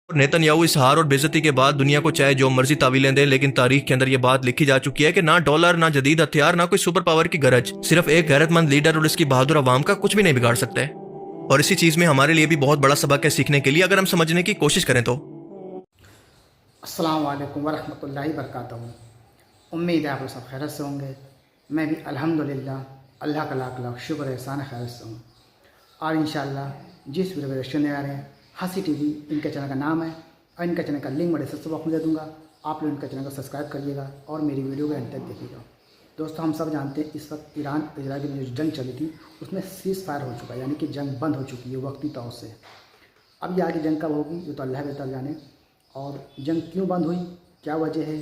और नेतन्याहू इस हार और बेइज्जती के बाद दुनिया को चाहे जो मर्जी तावीलें दे, लेकिन तारीख के अंदर ये बात लिखी जा चुकी है कि ना डॉलर, ना जदीद हथियार, ना कोई सुपर पावर की गरज, सिर्फ एक गैरतमंद लीडर और इसकी बहादुर अवाम का कुछ भी नहीं बिगाड़ सकते। और इसी चीज में हमारे लिए भी बहुत बड़ा सबक है सीखने के लिए, अगर हम समझने की कोशिश करें तो। अस्सलाम वालेकुम वरहमतुल्लाहि वबरकातुहू। उम्मीद है आप लोग सब खैरियत से होंगे। मैं भी अल्हम्दुलिल्लाह अल्लाह का लाख लाख शुक्र एहसान खैरियत से हूँ। और इंशाअल्लाह जिस वीडियो में सुनने आ रहे हैं हंसी टीवी, इनके चैनल का नाम है और इनका चैनल का लिंक मैं डिस्क्रिप्शन बॉक्स में दे दूँगा। आप लोग इनका चैनल को सब्सक्राइब करिएगा और मेरी वीडियो को एंड तक देखिएगा। दोस्तों, हम सब जानते हैं इस वक्त ईरान इजराइल की जो जंग चली थी उसमें सीज़ फायर हो चुका है, यानी कि जंग बंद हो चुकी है वक्ती तौर से। अब ये आगे जंग कब होगी ये तो अल्लाह बेहतर जाने। और जंग क्यों बंद हुई, क्या वजह है,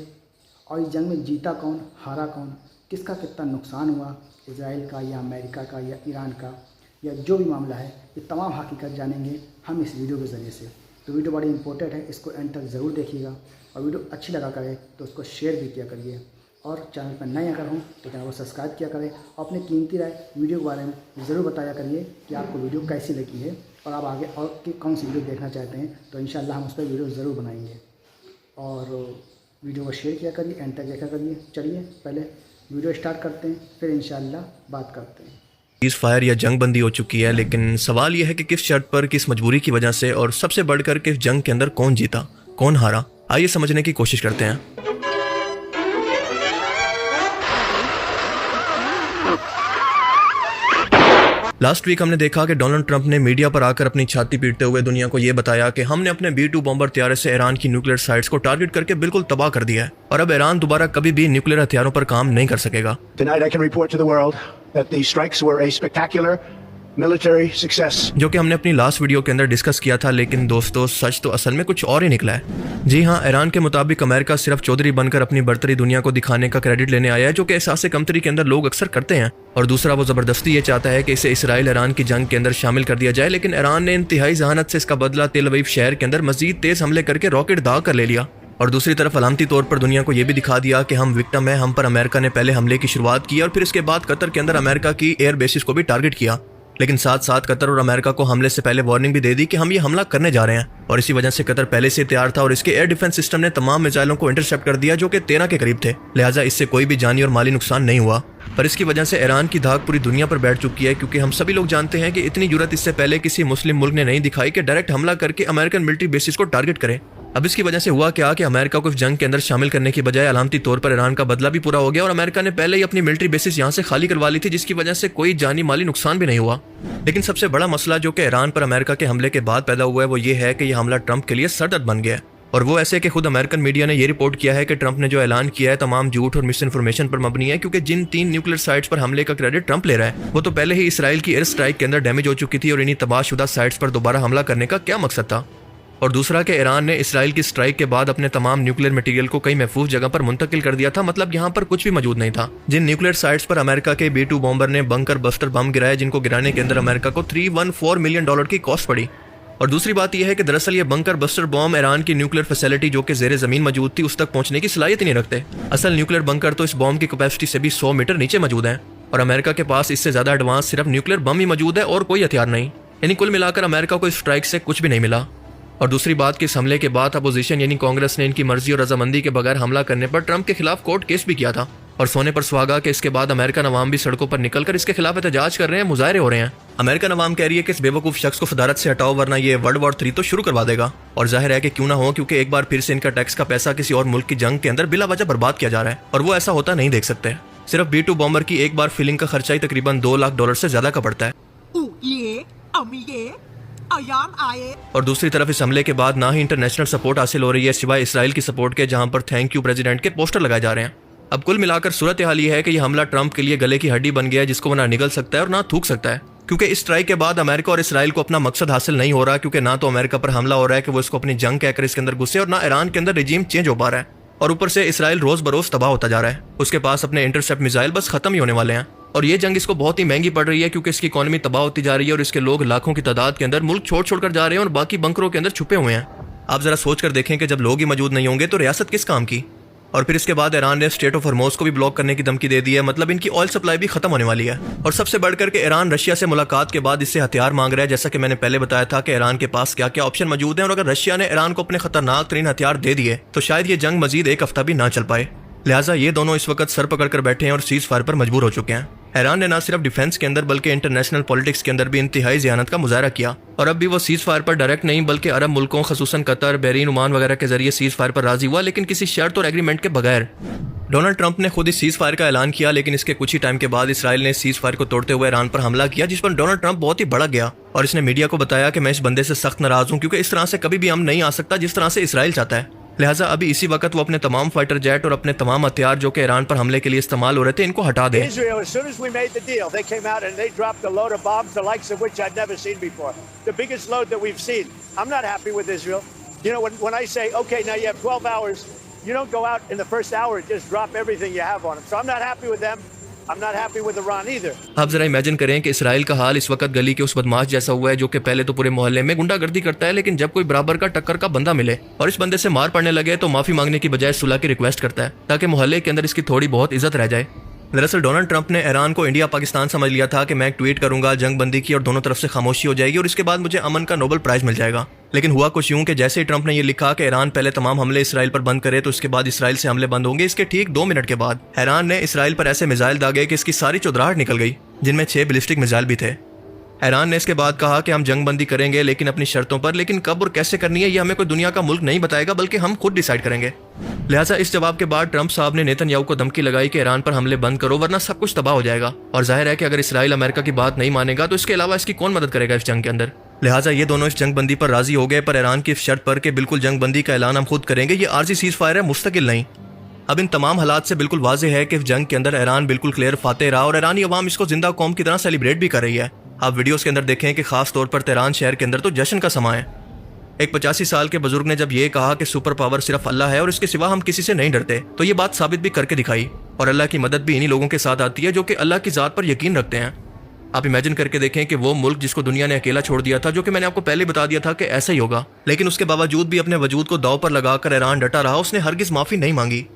और इस जंग में जीता कौन, हारा कौन, किसका कितना नुकसान हुआ, इजराइल का या अमेरिका का या ईरान का, या जो भी मामला है, ये तमाम हकीकत जानेंगे हम इस वीडियो के ज़रिए से। तो वीडियो बड़ी इंपॉर्टेंट है, इसको एंड तक ज़रूर देखिएगा। और वीडियो अच्छी लगा करे तो उसको शेयर भी किया करिए। और चैनल पर नए अगर हों तो चैनल को सब्सक्राइब किया करें। और अपनी कीमती राय वीडियो के बारे में ज़रूर बताया करिए कि आपको वीडियो कैसी लगी है और आप आगे और कि कौन सी वीडियो देखना चाहते हैं, तो इंशाअल्लाह हम उस पर वीडियो ज़रूर बनाएंगे। और वीडियो को शेयर किया करिए, एंड तक देखा करिए। चलिए पहले वीडियो स्टार्ट करते हैं, फिर इंशाअल्लाह बात करते हैं। सीज़ फायर या जंग बंदी हो चुकी है, लेकिन सवाल यह है कि किस शर्त पर, किस मजबूरी की वजह से, और सबसे बढ़कर किस जंग के अंदर कौन जीता, कौन हारा। आइए समझने की कोशिश करते हैं। लास्ट वीक हमने देखा कि डोनाल्ड ट्रंप ने मीडिया पर आकर अपनी छाती पीटते हुए दुनिया को यह बताया कि हमने अपने B-2 बॉम्बर त्यारे से ईरान की न्यूक्लियर साइट्स को टारगेट करके बिल्कुल तबाह कर दिया है और अब ईरान दोबारा कभी भी न्यूक्लियर हथियारों पर काम नहीं कर सकेगा। Tonight I can report to the world that these strikes were a spectacular military success. जो कि हमने अपनी लास्ट वीडियो के अंदर डिस्कस किया था, लेकिन दोस्तों सच तो असल में कुछ और ही निकला है। जी हाँ, ईरान के मुताबिक अमेरिका सिर्फ चौधरी बनकर अपनी बर्तरी दुनिया को दिखाने का क्रेडिट लेने आया है, जो कि एहसास कमतरी के अंदर लोग अक्सर करते हैं। और दूसरा, वो जबरदस्ती ये चाहता है कि इसे इसराइल ईरान की जंग के अंदर शामिल कर दिया जाए, लेकिन ईरान ने इंतहाई जहानत से इसका बदला तेल अवीव शहर के अंदर मजीद तेज हमले करके रॉकेट दाग कर ले लिया। और दूसरी तरफ अलामती तौर पर दुनिया को यह भी दिखा दिया कि हम विक्टिम है, हम पर अमेरिका ने पहले हमले की शुरुआत की और फिर इसके बाद कतर के अंदर अमेरिका की एयर बेसिस को भी टारगेट किया। लेकिन साथ साथ कतर और अमेरिका को हमले से पहले वार्निंग भी दे दी कि हम ये हमला करने जा रहे हैं। और इसी वजह से कतर पहले से तैयार था और इसके एयर डिफेंस सिस्टम ने तमाम मिसाइलों को इंटरसेप्ट कर दिया, जो कि 13 के करीब थे। लिहाजा इससे कोई भी जानी और माली नुकसान नहीं हुआ। पर इसकी वजह से ईरान की धाक पूरी दुनिया पर बैठ चुकी है, क्योंकि हम सभी लोग जानते हैं कि इतनी जुर्रत इससे पहले किसी मुस्लिम मुल्क ने नहीं दिखाई कि डायरेक्ट हमला करके अमेरिकन मिलिट्री बेसिस को टारगेट करे। अब इसकी वजह से हुआ क्या कि अमेरिका को इस जंग के अंदर शामिल करने की बजाय अलामती तौर पर ईरान का बदला भी पूरा हो गया और अमेरिका ने पहले ही अपनी मिलिट्री बेसिस यहाँ से खाली करवा ली थी, जिसकी वजह से कोई जानी माली नुकसान भी नहीं हुआ। लेकिन सबसे बड़ा मसला जो कि ईरान पर अमेरिका के हमले के बाद पैदा हुआ है वो ये है कि यह हमला ट्रंप के लिए सरदर्द बन गया है। और वो ऐसे कि खुद अमेरिकन मीडिया ने यह रिपोर्ट किया है कि ट्रंप ने जो ऐलान किया है तमाम झूठ और मिस इन्फॉर्मेशन पर मबनी है, क्योंकि जिन 3 न्यूक्लियर साइट्स पर हमले का क्रेडिट ट्रंप ले रहा है वो तो पहले ही इसराइल की एयर स्ट्राइक के अंदर डैमेज हो चुकी थी। और इन्हीं तबाहशुदा साइट्स पर दोबारा हमला करने का क्या मकसद था। और दूसरा कि ईरान ने इसराइल की स्ट्राइक के बाद अपने तमाम न्यूक्लियर मटेरियल को कई महफूज जगह पर मुंतकिल कर दिया था, मतलब यहाँ पर कुछ भी मौजूद नहीं था। जिन न्यूक्लियर साइट्स पर अमेरिका के B-2 बॉम्बर ने बंकर बस्टर बम गिराया, जिनको गिराने के अंदर अमेरिका को $314 मिलियन की कॉस्ट पड़ी। और दूसरी बात यह है कि दरअसल ये बंकर बस्टर बॉम्ब ईरान की न्यूक्लियर फैसिलिटी जो कि ज़ेरे ज़मीन मौजूद थी उस तक पहुंचने की सलाहियत नहीं रखते। असल न्यूक्लियर बंकर तो इस बॉम्ब की कैपेसिटी से भी 100 मीटर नीचे मौजूद है। और अमेरिका के पास इससे ज़्यादा एडवांस सिर्फ न्यूक्लियर बम ही मौजूद है और कोई हथियार नहीं। यानी कुल मिलाकर अमेरिका को इस स्ट्राइक से कुछ भी नहीं मिला। और दूसरी बात कि इस हमले के बाद अपोजिशन यानी कांग्रेस ने इनकी मर्जी और रजामंदी के बगैर हमला करने पर ट्रंप के खिलाफ कोर्ट केस भी किया था। और सोने पर सुहागा कि इसके बाद अमेरिकन अवाम भी सड़कों पर निकलकर इसके खिलाफ एहतजाज कर रहे हैं, मुजाहरे हो रहे हैं। अमेरिकन अवाम कह रही है कि इस बेवकूफ शख्स को सदारत से हटाओ, वरना ये वर्ल्ड वॉर 3 तो शुरू करवा देगा। और जाहिर है कि क्यों ना हो, क्योंकि एक बार फिर से इनका टैक्स का पैसा किसी और मुल्क की जंग के अंदर बिला वजह बर्बाद किया जा रहा है और वो ऐसा होता नहीं देख सकते। सिर्फ B-2 बॉम्बर की एक बार फिलिंग का खर्चा ही तकरीबन $2 लाख से ज्यादा का पड़ता है। और दूसरी तरफ इस हमले के बाद ना ही इंटरनेशनल सपोर्ट हासिल हो रही है सिवाय इसराइल की सपोर्ट के, जहां पर थैंक यू प्रेसिडेंट के पोस्टर लगाए जा रहे हैं। अब कुल मिलाकर सूरत हाल ये है कि यह हमला ट्रंप के लिए गले की हड्डी बन गया है, जिसको वो ना निगल सकता है और ना थूक सकता है। क्योंकि इस स्ट्राइक के बाद अमेरिका और इसराइल को अपना मकसद हासिल नहीं हो रहा, क्योंकि ना तो अमेरिका पर हमला हो रहा है कि वो इसको अपनी जंग कहकर इसके अंदर घुसे, और ना ईरान के अंदर रिजीम चेंज हो पा रहा है। और ऊपर से इसराइल रोज बरोज तबाह होता जा रहा है। उसके पास अपने इंटरसेप्ट मिसाइल बस खत्म ही होने वाले हैं। और ये जंग इसको बहुत ही महंगी पड़ रही है, क्योंकि इसकी इकोनॉमी तबाह होती जा रही है और इसके लोग लाखों की तादाद के अंदर मुल्क छोड़ कर जा रहे हैं और बाकी बंकरों के अंदर छुपे हुए हैं। आप जरा सोच कर देखें कि जब लोग ही मौजूद नहीं होंगे तो रियासत किस काम की। और फिर इसके बाद ईरान ने स्ट्रेट ऑफ हॉर्मोज को भी ब्लॉक करने की धमकी दे दी है। मतलब इनकी ऑयल सप्लाई भी खत्म होने वाली है। और सबसे बढ़कर के ईरान रशिया से मुलाकात के बाद इससे हथियार मांग रहा है। जैसा कि मैंने पहले बताया था कि ईरान के पास क्या क्या ऑप्शन मौजूद हैं, और अगर रशिया ने ईरान को अपने खतरनाक तरीन हथियार दे दिए तो शायद ये जंग मजीद एक हफ्ता भी ना चल पाए। लिहाजा ये दोनों इस वक्त सर पकड़ कर बैठे हैं और सीज फायर पर मजबूर हो चुके हैं। ईरान ने न सिर्फ डिफेंस के अंदर बल्कि इंटरनेशनल पॉलिटिक्स के अंदर भी इंतहाई ज़ियानत का मुजाहरा किया, और अब भी वो सीज फायर पर डायरेक्ट नहीं बल्कि अरब मुल्कों खसूसन कतर, बहरीन, ओमान वगैरह के जरिए सीज फायर पर राजी हुआ, लेकिन किसी शर्त और एग्रीमेंट के बगैर। डोनाल्ड ट्रंप ने खुद इस सीज फायर का ऐलान किया, लेकिन इसके कुछ ही टाइम के बाद इसराइल ने सीज फायर को तोड़ते हुए ईरान पर हमला किया, जिस पर डोनाल्ड ट्रंप बहुत ही भड़क गया और इसने मीडिया को बताया कि मैं इस बंदे से सख्त नाराज हूं, क्योंकि इस तरह से कभी भी हम नहीं आ सकता जिस तरह से इसराइल चाहता है। लिहाजा अभी इसी वक्त वो अपने तमाम फाइटर जेट और अपने तमाम हथियार जो कि ईरान पर हमले के लिए इस्तेमाल हो रहे थे इनको हटा दे। Israel, as soon as we made the deal, they came out and they dropped a load of bombs, the likes of which I'd never seen before. The biggest load that we've seen. I'm not happy with Israel. You know, when I say, okay, now you have 12 hours, you don't go out in the first hour and just drop everything you have on them. So I'm not happy with them. I'm not happy with Iran either. आप जरा imagine करें कि Israel का हाल इस वक्त गली के उस बदमाश जैसा हुआ है जो कि पहले तो पूरे मोहल्ले में गुंडागर्दी करता है, लेकिन जब कोई बराबर का टक्कर का बंदा मिले और इस बंदे से मार पड़ने लगे तो माफी मांगने की बजाय सुलह की रिक्वेस्ट करता है ताकि मोहल्ले के अंदर इसकी थोड़ी बहुत इज्जत रह जाए। दरअसल डोनाल्ड ट्रंप ने ईरान को इंडिया पाकिस्तान समझ लिया था कि मैं एक ट्वीट करूंगा जंग बंदी की और दोनों तरफ से खामोशी हो जाएगी और इसके बाद मुझे अमन का नोबेल प्राइज मिल जाएगा। लेकिन हुआ कुछ यूं कि जैसे ही ट्रंप ने ये लिखा कि ईरान पहले तमाम हमले इसराइल पर बंद करे तो इसके बाद इसराइल से हमले बंद होंगे, इसके ठीक 2 मिनट के बाद ईरान ने इसराइल पर ऐसे मिसाइल दागे कि इसकी सारी चौधराहट निकल गई, जिनमें 6 बैलिस्टिक मिसाइल भी थे। ईरान ने इसके बाद कहा कि हम जंग बंदी करेंगे लेकिन अपनी शर्तों पर, लेकिन कब और कैसे करनी है ये हमें कोई दुनिया का मुल्क नहीं बताएगा बल्कि हम खुद डिसाइड करेंगे। लिहाजा इस जवाब के बाद ट्रंप साहब ने नेतन्याहू को धमकी लगाई कि ईरान पर हमले बंद करो वरना सब कुछ तबाह हो जाएगा, और जाहिर है कि अगर इसराइल अमेरिका की बात नहीं मानेगा तो इसके अलावा इसकी कौन मदद करेगा इस जंग के अंदर। लिहाजा ये दोनों इस जंग बंदी पर राजी हो गए, पर ईरान की इस शर्त पर कि बिल्कुल जंग बंदी का ऐलान हम खुद करेंगे, ये आर्जी सीज फायर है, मुस्तकिल नहीं। अब इन तमाम हालात से बिल्कुल वाज़ेह है कि इस जंग के अंदर ईरान बिल्कुल क्लियर फातेह रहा और ईरानी अवाम इसको जिंदा कौम की तरह सेलिब्रेट भी कर रही है। आप वीडियोस के अंदर देखें कि खास तौर पर तेहरान शहर के अंदर तो जश्न का समा है। एक 85 साल के बुजुर्ग ने जब ये कहा कि सुपर पावर सिर्फ अल्लाह है और इसके सिवा हम किसी से नहीं डरते, तो ये बात साबित भी करके दिखाई, और अल्लाह की मदद भी इन्हीं लोगों के साथ आती है जो कि अल्लाह की ज़ात पर यकीन रखते हैं। आप इमेजिन करके देखें कि वो मुल्क जिसको दुनिया ने अकेला छोड़ दिया था, जो कि मैंने आपको पहले बता दिया था कि ऐसा ही होगा, लेकिन उसके बावजूद भी अपने वजूद को दाव पर लगाकर ईरान डटा रहा, उसने हरगिज़ माफ़ी नहीं मांगी।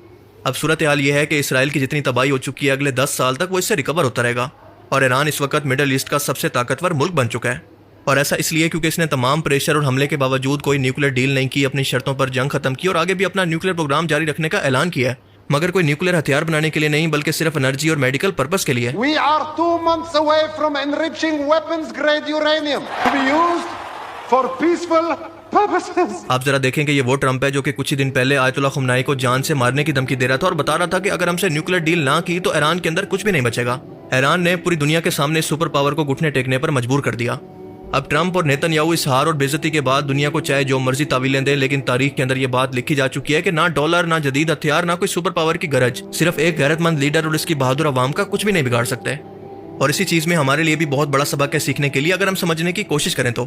अब सूरत हाल ये है कि इसराइल की जितनी तबाही हो चुकी है अगले 10 साल तक वो इससे रिकवर होता रहेगा, और ईरान इस वक्त मिडल ईस्ट का सबसे ताकतवर मुल्क बन चुका है। और ऐसा इसलिए क्योंकि इसने तमाम प्रेशर और हमले के बावजूद कोई न्यूक्लियर डील नहीं की, अपनी शर्तों पर जंग खत्म की और आगे भी अपना न्यूक्लियर प्रोग्राम जारी रखने का ऐलान किया है, मगर कोई न्यूक्लियर हथियार बनाने के लिए नहीं बल्कि सिर्फ एनर्जी और मेडिकल पर्पस के लिए। We are 2 months away from enriching weapons grade uranium to be used for peaceful purposes. आप जरा देखें कि ये वो ट्रंप है जो कि कुछ ही दिन पहले आयतुल्ला खुमनाई को जान से मारने की धमकी दे रहा था और बता रहा था कि अगर हमसे न्यूक्लियर डील ना की तो ईरान के अंदर कुछ भी नहीं बचेगा। ईरान ने पूरी दुनिया के सामने सुपर पावर को घुटने टेकने पर मजबूर कर दिया। अब ट्रंप और नेतन्याहू इस हार और बेइज्जती के बाद दुनिया को चाहे जो मर्जी तावीलें दे, लेकिन तारीख के अंदर ये बात लिखी जा चुकी है कि ना डॉलर, ना जदीद हथियार, ना कोई सुपर पावर की गरज, सिर्फ एक गैरतमंद लीडर और इसकी बहादुर अवाम का कुछ भी नहीं बिगाड़ सकते। और इसी चीज में हमारे लिए भी बहुत बड़ा सबक है सीखने के लिए, अगर हम समझने की कोशिश करें तो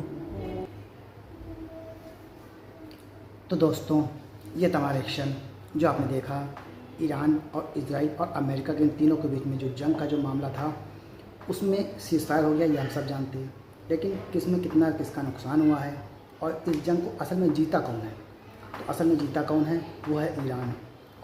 दोस्तों, ये तमाम एक्शन जो आपने देखा ईरान और इजराइल और अमेरिका के इन तीनों के बीच में जो जंग का जो मामला था उसमें सीज़फायर हो गया, ये हम सब जानते हैं, लेकिन किस में कितना किसका नुकसान हुआ है और इस जंग को असल में जीता कौन है। तो असल में जीता कौन है, वो है ईरान।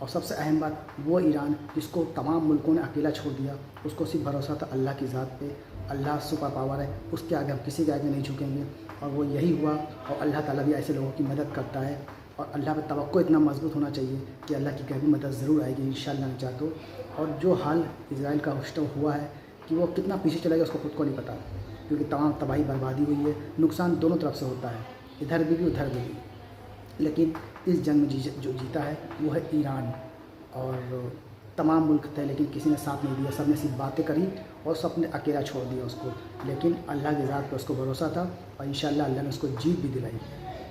और सबसे अहम बात, वो ईरान जिसको तमाम मुल्कों ने अकेला छोड़ दिया, उसको सिर्फ भरोसा था अल्लाह की ज़ात पे। अल्लाह सुपर पावर है, उसके आगे हम किसी के आगे नहीं झुकेंगे, और वो यही हुआ। और अल्लाह ताला भी ऐसे लोगों की मदद करता है, और अल्लाह पे तवक्को इतना मजबूत होना चाहिए कि अल्लाह की कभी मदद ज़रूर आएगी इंशाअल्लाह न चाहतो। और जो हाल इजराइल का हुआ है कि वो कितना पीछे चला गया उसको खुद को नहीं पता, क्योंकि तमाम तबाही बर्बादी हुई है, नुकसान दोनों तरफ से होता है, इधर भी उधर भी। लेकिन इस जंग में जो जीता है वो है ईरान। और तमाम मुल्क थे लेकिन किसी ने साथ नहीं दिया, सब ने सिर्फ बातें करी और सब ने अकेला छोड़ दिया उसको। लेकिन अल्लाह की ज़ात पर उसको भरोसा था और इंशाअल्लाह अल्लाह ने उसको जीत भी दिलाई।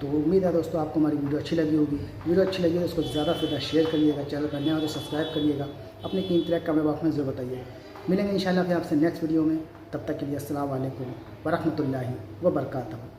तो उम्मीद है दोस्तों आपको हमारी वीडियो अच्छी लगी होगी। वीडियो अच्छी लगी तो उसको ज़्यादा से ज़्यादा शेयर करिएगा, चैनल पर नया हो तो सब्सक्राइब करिएगा, अपने कीमती राय कमेंट बॉक्स में ज़रूर बताइए। मिलेंगे इंशाअल्लाह फिर आपसे नेक्स्ट वीडियो में, तब तक के लिए अस्सलाम वालेकुम वरहमतुल्लाहि व बरकातहू।